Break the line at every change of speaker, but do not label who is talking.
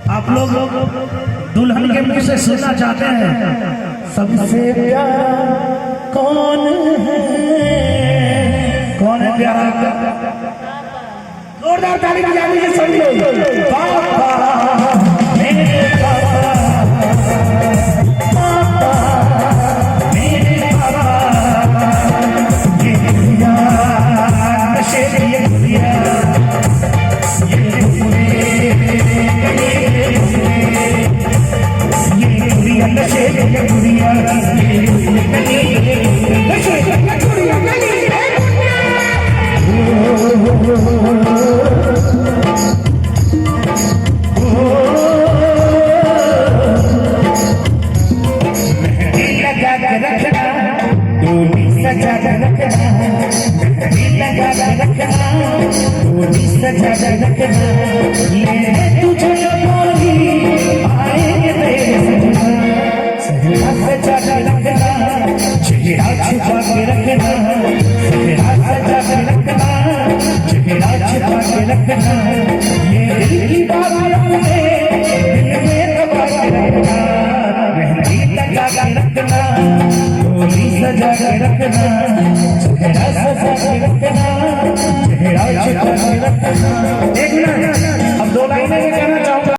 आप लोग दुल्हन के मुंह से सुनना चाहते हैं सबसे प्यारा कौन है? कौन है प्यारा? जोरदार ताली बजा दीजिए सभी लोग। पापा मेरे पापा, पापा मेरे पापा, ये दुनिया नशे की ये दुनिया, ये दुनिया नशे की दुनिया, नशे की दुनिया। सजा रखना, लगा रखना, सजा रखना, ले तुझे बोली आएंगे तेरे सजना, सजा रखना, चेहरा छुपा के रखना, चेहरा सजा के रखना, चेहरा छुपा के रखना, ये दिल की बात अपने दिल में दबा के रखना, मेहंदी लगा के रखना, सजा के रखना, चेहरा सजा के रखना, चेहरा छुपा के रखना। एक मिनट, अब दो लाइनें कहना चाहूंगा।